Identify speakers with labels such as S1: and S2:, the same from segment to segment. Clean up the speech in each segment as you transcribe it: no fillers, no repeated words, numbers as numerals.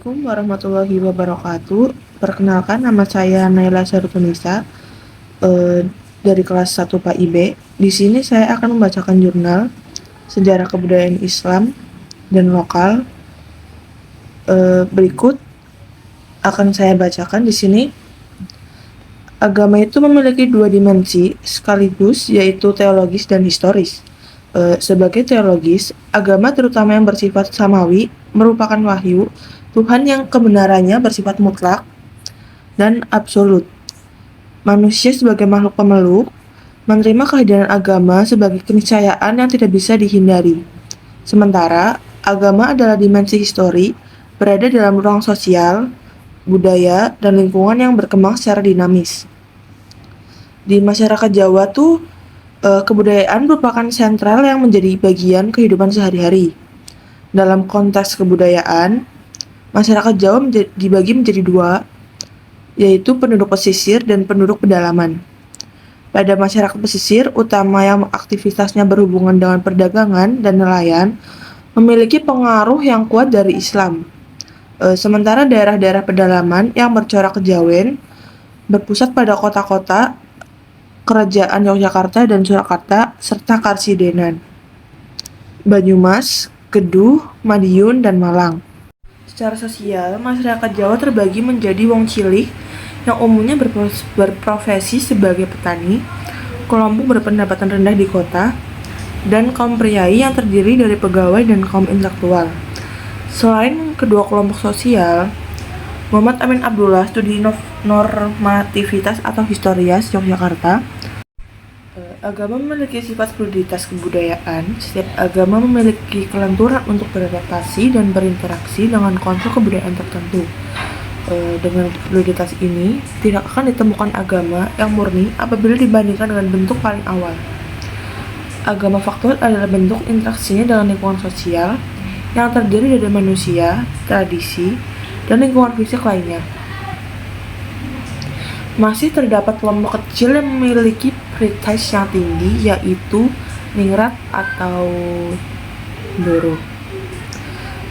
S1: Assalamualaikum warahmatullahi wabarakatuh. Perkenalkan, nama saya Naila Sarutunisa, dari kelas 1 PAIB. Di sini saya akan membacakan jurnal sejarah kebudayaan Islam dan lokal. Berikut akan saya bacakan di sini. Agama itu memiliki dua dimensi sekaligus, yaitu teologis dan historis. Sebagai teologis, agama terutama yang bersifat samawi merupakan wahyu Tuhan yang kebenarannya bersifat mutlak dan absolut. Manusia sebagai makhluk pemeluk menerima kehadiran agama sebagai keniscayaan yang tidak bisa dihindari. Sementara, agama adalah dimensi histori, berada dalam ruang sosial, budaya, dan lingkungan yang berkembang secara dinamis. Di masyarakat Jawa tuh, kebudayaan merupakan sentral yang menjadi bagian kehidupan sehari-hari. Dalam konteks kebudayaan, masyarakat Jawa dibagi menjadi dua, yaitu penduduk pesisir dan penduduk pedalaman. Pada masyarakat pesisir, utama yang aktivitasnya berhubungan dengan perdagangan dan nelayan, memiliki pengaruh yang kuat dari Islam. Sementara daerah-daerah pedalaman yang bercorak kejawen berpusat pada kota-kota Kerajaan Yogyakarta dan Surakarta, serta Karsidenan, Banyumas, Keduh, Madiun, dan Malang. Secara sosial, masyarakat Jawa terbagi menjadi wong cilik yang umumnya berprofesi sebagai petani, kelompok berpendapatan rendah di kota, dan kaum priai yang terdiri dari pegawai dan kaum intelektual. Selain kedua kelompok sosial, Muhammad Amin Abdullah, Studi Normativitas atau Historias Yogyakarta, agama memiliki sifat fluiditas kebudayaan. Setiap agama memiliki kelenturan untuk beradaptasi dan berinteraksi dengan konsep kebudayaan tertentu. Dengan fluiditas ini, tidak akan ditemukan agama yang murni apabila dibandingkan dengan bentuk paling awal. Agama faktual adalah bentuk interaksinya dengan lingkungan sosial yang terdiri dari manusia, tradisi, dan lingkungan fisik lainnya. Masih terdapat kelompok kecil yang memiliki prioritas yang tinggi, yaitu ningrat atau Doro.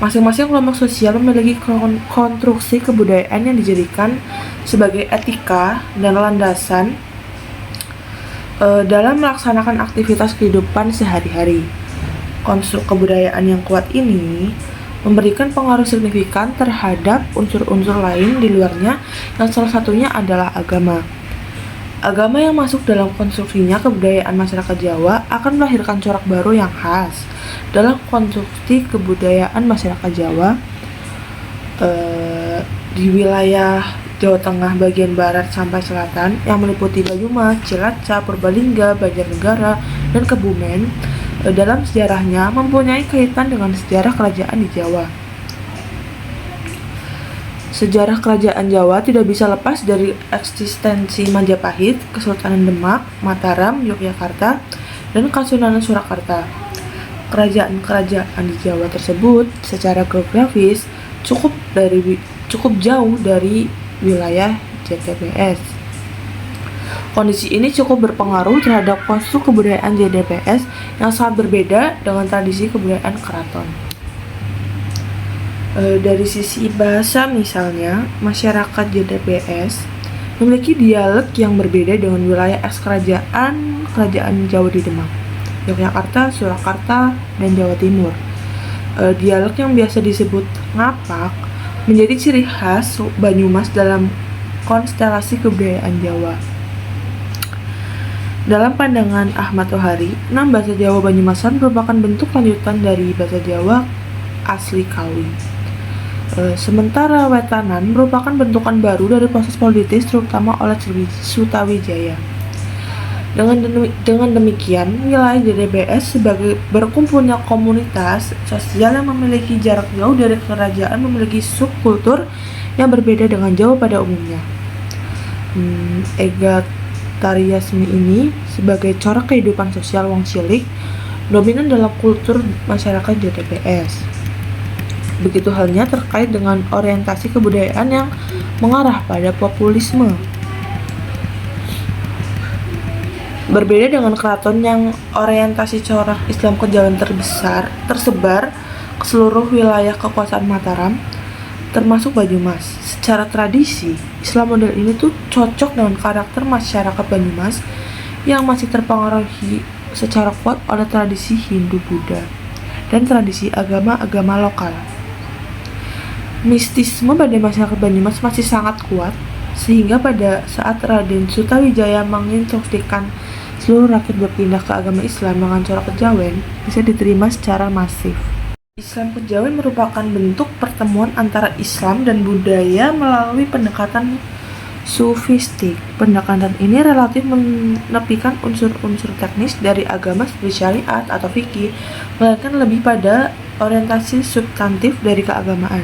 S1: Masing-masing kelompok sosial memiliki konstruksi kebudayaan yang dijadikan sebagai etika dan landasan dalam melaksanakan aktivitas kehidupan sehari-hari. Konstruk kebudayaan yang kuat ini memberikan pengaruh signifikan terhadap unsur-unsur lain di luarnya, yang salah satunya adalah agama. Agama yang masuk dalam konstruksinya kebudayaan masyarakat Jawa akan melahirkan corak baru yang khas dalam konstruksi kebudayaan masyarakat Jawa. Di wilayah Jawa Tengah bagian barat sampai selatan yang meliputi Banyumas, Cilacap, Purbalingga, Banjarnegara, dan Kebumen, dalam sejarahnya mempunyai kaitan dengan sejarah kerajaan di Jawa. Sejarah kerajaan Jawa tidak bisa lepas dari eksistensi Majapahit, Kesultanan Demak, Mataram, Yogyakarta, dan Kasunanan Surakarta. Kerajaan-kerajaan di Jawa tersebut secara geografis cukup jauh dari wilayah JTBS. Kondisi ini cukup berpengaruh terhadap konstruk kebudayaan JTBS yang sangat berbeda dengan tradisi kebudayaan keraton. Dari sisi bahasa misalnya, masyarakat JTBS memiliki dialek yang berbeda dengan wilayah eks-kerajaan Jawa di Demak, Yogyakarta, Surakarta, dan Jawa Timur. Dialek yang biasa disebut ngapak menjadi ciri khas Banyumas dalam konstelasi kebudayaan Jawa. Dalam pandangan Ahmad Tohari, nama bahasa Jawa Banyumasan merupakan bentuk lanjutan dari bahasa Jawa asli Kawi. Sementara Wetanan merupakan bentukan baru dari proses politis terutama oleh Sutawijaya. Dengan demikian, wilayah JTBS sebagai berkumpulnya komunitas sosial yang memiliki jarak jauh dari kerajaan memiliki subkultur yang berbeda dengan Jawa pada umumnya. Egalitarianisme ini sebagai corak kehidupan sosial wong cilik dominan dalam kultur masyarakat JTBS. Begitu halnya terkait dengan orientasi kebudayaan yang mengarah pada populisme. Berbeda dengan keraton yang orientasi corak Islam kejawen tersebar ke seluruh wilayah kekuasaan Mataram, termasuk Banyumas. Secara tradisi, Islam model ini tuh cocok dengan karakter masyarakat Banyumas yang masih terpengaruhi secara kuat oleh tradisi Hindu-Buddha dan tradisi agama-agama lokal. Mistisme pada masyarakat Banyumas masih sangat kuat, sehingga pada saat Raden Sutawijaya menginstruksikan seluruh rakyat berpindah ke agama Islam dengan corak kejawen bisa diterima secara masif. Islam kejawen merupakan bentuk pertemuan antara Islam dan budaya melalui pendekatan sufistik. Pendekatan ini relatif menepikan unsur-unsur teknis dari agama seperti syariat atau fikih, melainkan lebih pada orientasi substantif dari keagamaan.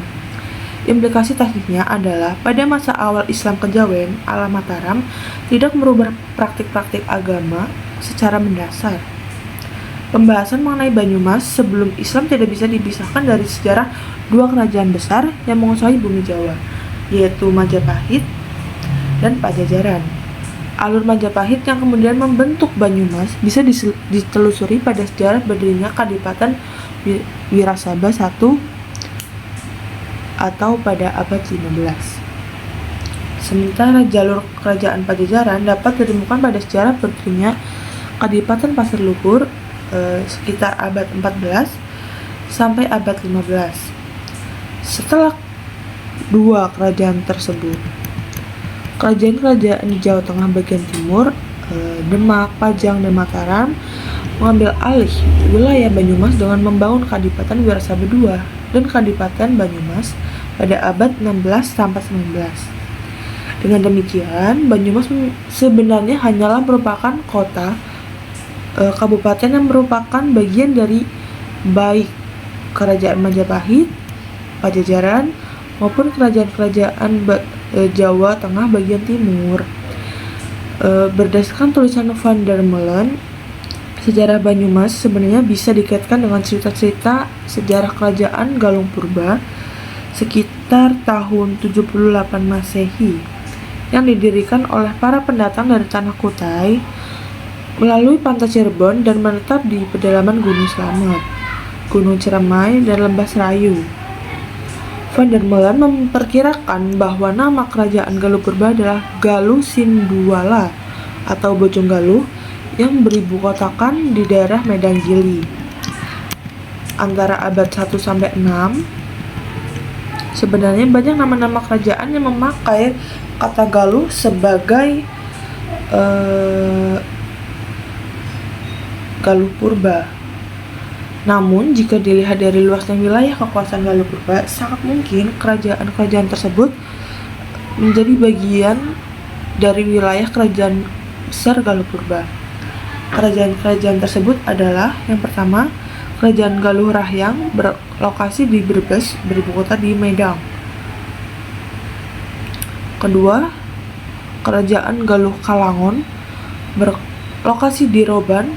S1: Implikasi teknisnya adalah pada masa awal Islam kejawen ala Mataram tidak merubah praktik-praktik agama secara mendasar. Pembahasan mengenai Banyumas sebelum Islam tidak bisa dipisahkan dari sejarah dua kerajaan besar yang menguasai bumi Jawa, yaitu Majapahit dan Pajajaran. Alur Majapahit yang kemudian membentuk Banyumas bisa ditelusuri pada sejarah berdirinya Kadipaten Wirasaba I atau pada abad 15. Sementara jalur kerajaan Pajajaran dapat ditemukan pada sejarah berdirinya Kadipaten Pasir Luhur sekitar abad 14 sampai abad 15. Setelah dua kerajaan tersebut, kerajaan-kerajaan di Jawa Tengah bagian timur, Demak, Pajang, dan Mataram mengambil alih wilayah Banyumas dengan membangun Kadipaten Wirasaba II dan Kadipaten Banyumas pada abad 16 sampai 19. Dengan demikian, Banyumas sebenarnya hanyalah merupakan kota kabupaten yang merupakan bagian dari baik kerajaan Majapahit, Pajajaran maupun kerajaan-kerajaan Jawa Tengah bagian timur. Berdasarkan tulisan Van der Meulen, sejarah Banyumas sebenarnya bisa dikaitkan dengan cerita-cerita sejarah kerajaan Galung Purba sekitar tahun 78 Masehi yang didirikan oleh para pendatang dari Tanah Kutai melalui pantai Cirebon dan menetap di pedalaman Gunung Slamet, Gunung Ciremai, dan Lembah Serayu. Van der Meulen memperkirakan bahwa nama kerajaan Galuh Purba adalah Galuh Sinduala atau Bojong Galuh yang beribu kotakan di daerah Medan Gili. Antara abad 1 sampai 6, sebenarnya banyak nama-nama kerajaan yang memakai kata Galuh sebagai Galuh Purba. Namun, jika dilihat dari luasnya wilayah kekuasaan Galuh Purba, sangat mungkin kerajaan-kerajaan tersebut menjadi bagian dari wilayah kerajaan besar Galuh Purba. Kerajaan-kerajaan tersebut adalah yang pertama, Kerajaan Galuh Rahyang berlokasi di Brebes, beribu kota di Medang. Kedua, Kerajaan Galuh Kalangon berlokasi di Roban,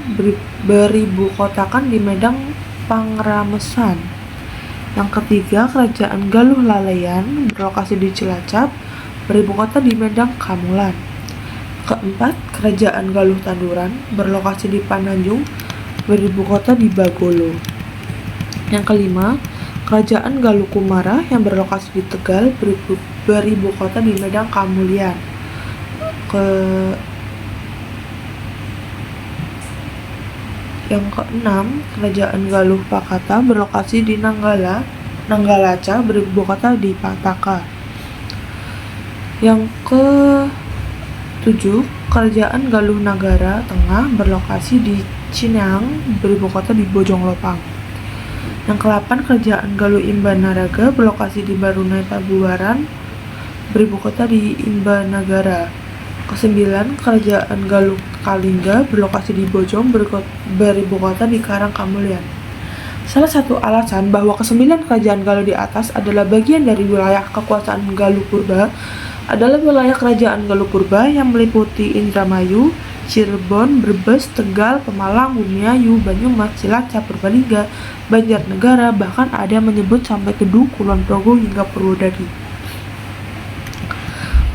S1: beribu kotakan di Medang Pangramesan. Yang ketiga, Kerajaan Galuh Laleyan berlokasi di Cilacap, beribu kota di Medang Kamulan. Keempat, Kerajaan Galuh Tanduran berlokasi di Pananjung, beribu kota di Bagolo. Yang kelima, Kerajaan Galuh Kumara yang berlokasi di Tegal, beribu kota di Medang Kamulian. Yang keenam, Kerajaan Galuh Pakata berlokasi di Nanggalaca, beribu kota di Pataka. Yang ketujuh, Kerajaan Galuh Nagara Tengah berlokasi di Cineang, beribu kota di Bojong Lopang. Yang ke-8, Kerajaan Galuh Imbanaraga berlokasi di Barunai Pabuaran, beribu kota di Imbanagara. Ke-9, Kerajaan Galuh Kalingga berlokasi di Bojong, beribu kota di Karang Kamulian. Salah satu alasan bahwa ke-9 kerajaan Galuh di atas adalah bagian dari wilayah kekuasaan Galuh Purba adalah wilayah kerajaan Galuh Purba yang meliputi Indramayu, Cirebon, Brebes, Tegal, Pemalang, Bumiayu, Banyumas, Cilacap, Purbalingga, Banjarnegara, bahkan ada yang menyebut sampai Kedung, Kulon Progo hingga Purwodadi.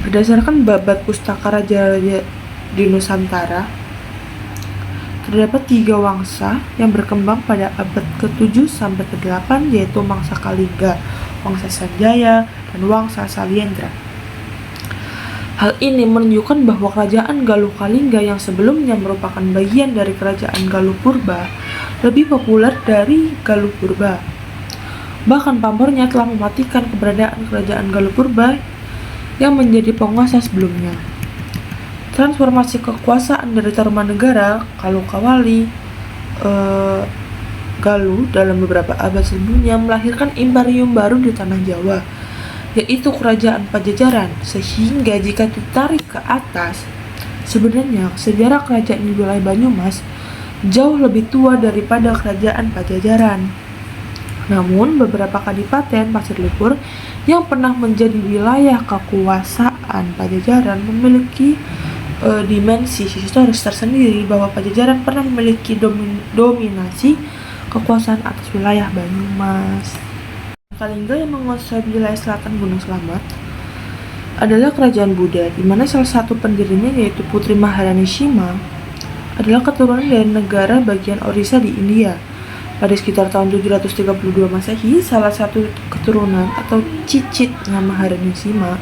S1: Berdasarkan babat pustaka raja-raja di Nusantara, terdapat 3 wangsa yang berkembang pada abad ke-7 sampai ke-8, yaitu Mangsa Kalingga, Wangsa Sanjaya, dan Wangsa Salyendra. Hal ini menunjukkan bahwa kerajaan Galuh Kalingga yang sebelumnya merupakan bagian dari kerajaan Galuh Purba lebih populer dari Galuh Purba. Bahkan pamornya telah mematikan keberadaan kerajaan Galuh Purba yang menjadi penguasa sebelumnya. Transformasi kekuasaan dari Tarumanegara, Kalukawali, Galuh dalam beberapa abad sebelumnya melahirkan imperium baru di tanah Jawa, yaitu Kerajaan Pajajaran. Sehingga jika ditarik ke atas, sebenarnya sejarah kerajaan di wilayah Banyumas jauh lebih tua daripada Kerajaan Pajajaran. Namun beberapa kadipaten Pasir Luhur yang pernah menjadi wilayah kekuasaan Pajajaran memiliki dimensi historis tersendiri, bahwa Pajajaran pernah memiliki dominasi kekuasaan atas wilayah Banyumas. Kalingga yang menguasai wilayah selatan Gunung Slamet adalah kerajaan Buddha, di mana salah satu pendirinya yaitu Putri Maharani Shima adalah keturunan dari negara bagian Orissa di India. Pada sekitar tahun 732 Masehi, salah satu keturunan atau cicitnya Maharani Shima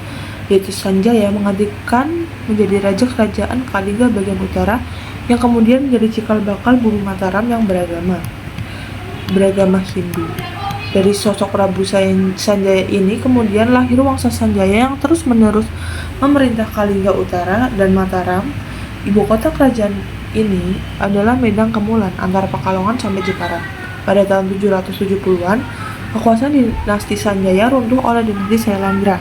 S1: yaitu Sanjaya menggantikan menjadi raja kerajaan Kalingga bagian utara, yang kemudian menjadi cikal bakal bumi Mataram yang beragama Hindu. Dari sosok Prabu Sanjaya ini kemudian lahir Wangsa Sanjaya yang terus-menerus memerintah Kalingga Utara dan Mataram. Ibu kota kerajaan ini adalah Medang Kemulan, antara Pekalongan sampai Jepara. Pada tahun 770-an, kekuasaan dinasti Sanjaya runtuh oleh dinasti Sailendra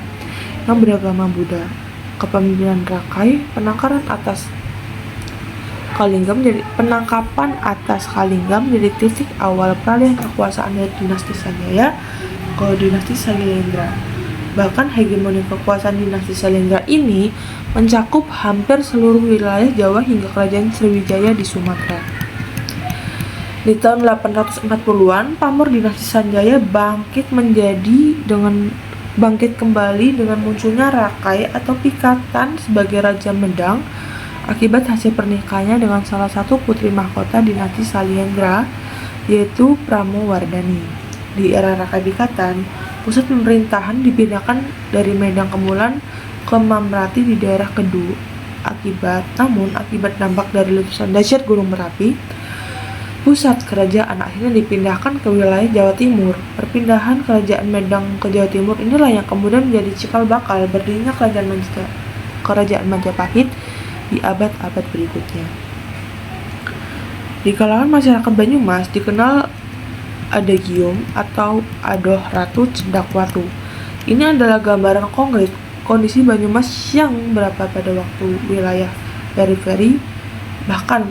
S1: yang beragama Buddha. Kepemimpinan Rakai, penangkapan atas Kalingga menjadi titik awal peralihan kekuasaan dari dinasti Sanjaya ke dinasti Sailendra. Bahkan hegemoni kekuasaan dinasti Sailendra ini mencakup hampir seluruh wilayah Jawa hingga kerajaan Sriwijaya di Sumatera. Di tahun 840-an, pamor dinasti Sanjaya bangkit kembali dengan munculnya Rakai atau Pikatan sebagai Raja Medang akibat hasil pernikahannya dengan salah satu putri mahkota dinasti Salyendra, yaitu Pramowardhani. Di era Rakai Pikatan, pusat pemerintahan dipindahkan dari Medang Kemulan ke Mamrati di daerah Kedu. Namun akibat dampak dari letusan dahsyat Gunung Merapi, pusat kerajaan akhirnya dipindahkan ke wilayah Jawa Timur. Perpindahan kerajaan Medang ke Jawa Timur inilah yang kemudian menjadi cikal bakal berdirinya kerajaan Majapahit di abad-abad berikutnya. Di kalangan masyarakat Banyumas dikenal Adagium atau Adoh Ratu Cendakwatu. Ini adalah gambaran konkret kondisi Banyumas yang berada pada waktu wilayah periferi, bahkan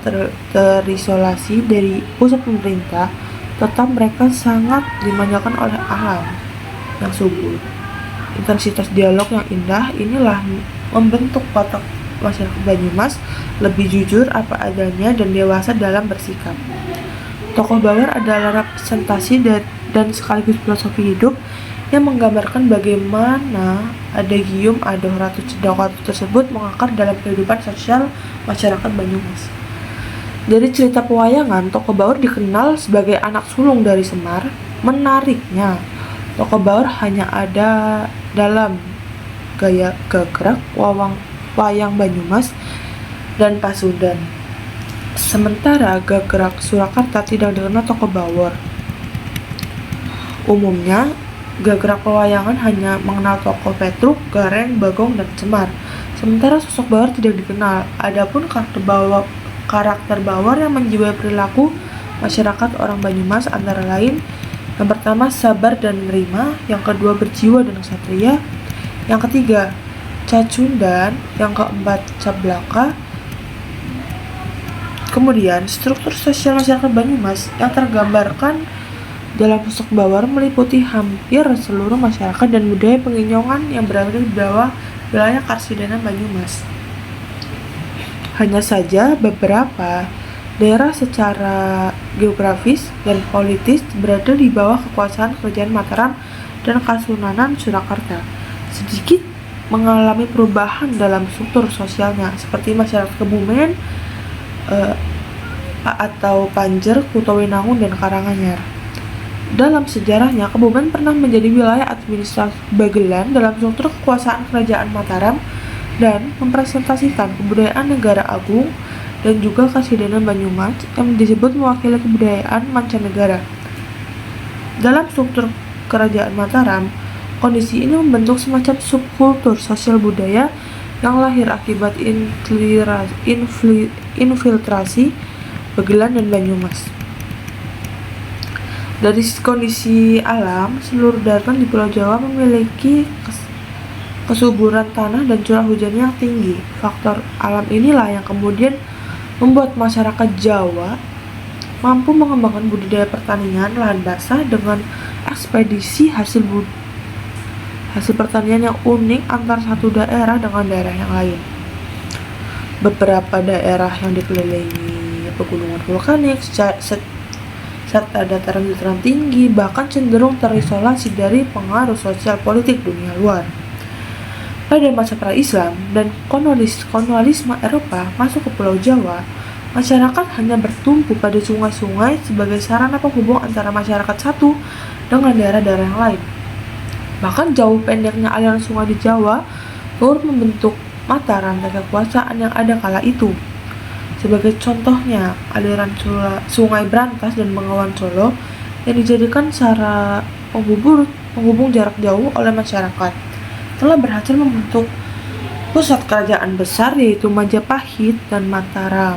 S1: terisolasi dari pusat pemerintah, tetap mereka sangat dimanjakan oleh alam yang subur. Intensitas dialog yang indah inilah membentuk watak masyarakat Banyumas lebih jujur apa adanya dan dewasa dalam bersikap. Tokoh Bawor adalah representasi dan sekaligus filosofi hidup yang menggambarkan bagaimana Adagium Adoh Ratu Cendakwatu tersebut mengakar dalam kehidupan sosial masyarakat Banyumas. Dari cerita pewayangan, tokoh Bawor dikenal sebagai anak sulung dari Semar. Menariknya, tokoh Bawor hanya ada dalam gaya gerak wayang Banyumas dan Pasundan. Sementara gerak Surakarta tidak dikenal tokoh Bawor. Umumnya, gerak pewayangan hanya mengenal tokoh Petruk, Gareng, Bagong, dan Semar. Sementara sosok Bawor tidak dikenal. Adapun karakter Bawor yang menjiwai perilaku masyarakat orang Banyumas antara lain: yang pertama sabar dan menerima, yang kedua berjiwa dan ksatria, yang ketiga Cacundan, yang keempat Cablaka. Kemudian struktur sosial masyarakat Banyumas yang tergambarkan dalam sosok Bawor meliputi hampir seluruh masyarakat dan budaya penginjongan yang berada di bawah wilayah Karsidenan Banyumas. Hanya saja beberapa daerah secara geografis dan politis berada di bawah kekuasaan kerajaan Mataram dan Kasunanan Surakarta sedikit mengalami perubahan dalam struktur sosialnya, seperti masyarakat Kebumen atau Panjer, Kutowinangun, dan Karanganyar. Dalam sejarahnya, Kebumen pernah menjadi wilayah administrasi Bagelan dalam struktur kekuasaan Kerajaan Mataram dan mempresentasikan kebudayaan negara agung dan juga Kasidenan Banyumas yang disebut mewakili kebudayaan mancanegara. Dalam struktur Kerajaan Mataram, kondisi ini membentuk semacam subkultur sosial budaya yang lahir akibat infiltrasi Bagelan dan Banyumas. Dari kondisi alam, seluruh daratan di Pulau Jawa memiliki kesuburan tanah dan curah hujan yang tinggi. Faktor alam inilah yang kemudian membuat masyarakat Jawa mampu mengembangkan budidaya pertanian lahan basah dengan ekspedisi hasil pertanian yang unik antar satu daerah dengan daerah yang lain. Beberapa daerah yang dikelilingi pegunungan vulkanik serta dataran-dataran tinggi bahkan cenderung terisolasi dari pengaruh sosial politik dunia luar. Pada masa pra-Islam dan kolonialisme Eropa masuk ke Pulau Jawa, masyarakat hanya bertumpu pada sungai-sungai sebagai sarana penghubung antara masyarakat satu dengan daerah-daerah yang lain. Bahkan jauh pendeknya aliran sungai di Jawa turut membentuk mata rantai kekuasaan yang ada kala itu. Sebagai contohnya, aliran Sungai Brantas dan Bengawan Solo yang dijadikan cara penghubung jarak jauh oleh masyarakat telah berhasil membentuk pusat kerajaan besar yaitu Majapahit dan Mataram.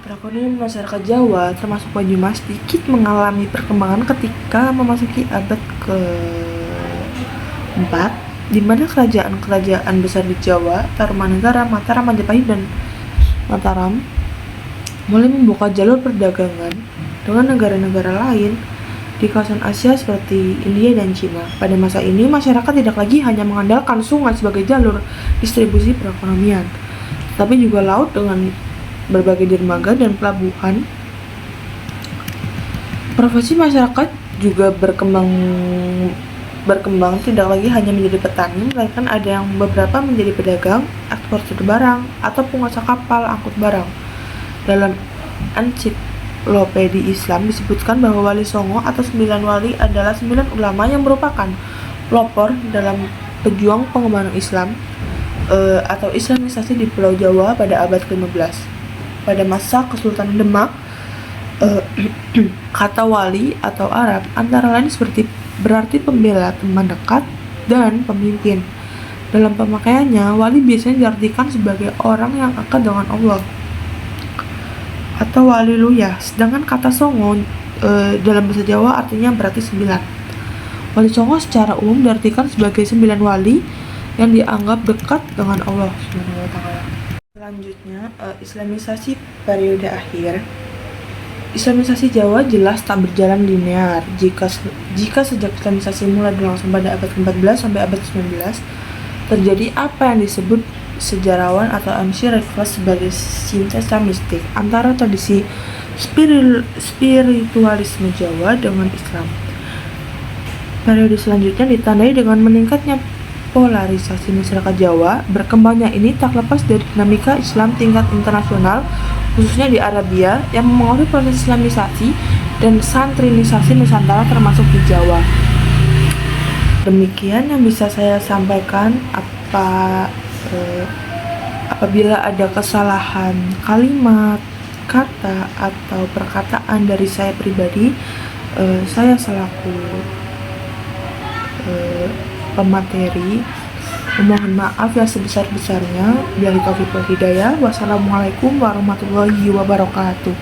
S1: Perekonomian masyarakat Jawa termasuk Banyumas sedikit mengalami perkembangan ketika memasuki abad ke-4 di mana kerajaan-kerajaan besar di Jawa, Tarumanegara, Mataram, Majapahit, dan Mataram mulai membuka jalur perdagangan dengan negara-negara lain di kawasan Asia seperti India dan Cina. Pada masa ini, masyarakat tidak lagi hanya mengandalkan sungai sebagai jalur distribusi perekonomian, tapi juga laut dengan berbagai dermaga dan pelabuhan. Profesi masyarakat juga berkembang tidak lagi hanya menjadi petani, melainkan ada yang beberapa menjadi pedagang, eksportir barang, atau penguasa kapal angkut barang. Dalam ensiklopedi Islam disebutkan bahwa Wali Songo atau 9 wali adalah 9 ulama yang merupakan pelopor dalam pejuang pengembangan Islam atau Islamisasi di Pulau Jawa pada abad ke-15. Pada masa Kesultanan Demak, kata wali atau Arab antara lain berarti pembela, teman dekat, dan pemimpin. Dalam pemakaiannya, wali biasanya diartikan sebagai orang yang akrab dengan Allah atau wali luyah, sedangkan kata songo dalam bahasa Jawa artinya berarti 9. Wali Songo secara umum diartikan sebagai 9 wali yang dianggap dekat dengan Allah SWT. Selanjutnya, Islamisasi periode akhir. Islamisasi Jawa jelas tak berjalan linear. Jika sejak Islamisasi mulai berlangsung pada abad ke-14 sampai abad ke-19, terjadi apa yang disebut sejarawan atau MC Raffles sebagai sintesa mistik antara tradisi spiritualisme Jawa dengan Islam. Periode selanjutnya ditandai dengan meningkatnya polarisasi masyarakat Jawa. Berkembangnya ini tak lepas dari dinamika Islam tingkat internasional, khususnya di Arabia, yang mempengaruhi proses Islamisasi dan santrinisasi Nusantara termasuk di Jawa. Demikian yang bisa saya sampaikan. Apabila ada kesalahan kalimat, kata, atau perkataan dari saya pribadi, saya selaku pemateri mohon maaf ya sebesar-besarnya. Billahi taufiq wal hidayah. Wassalamualaikum warahmatullahi wabarakatuh.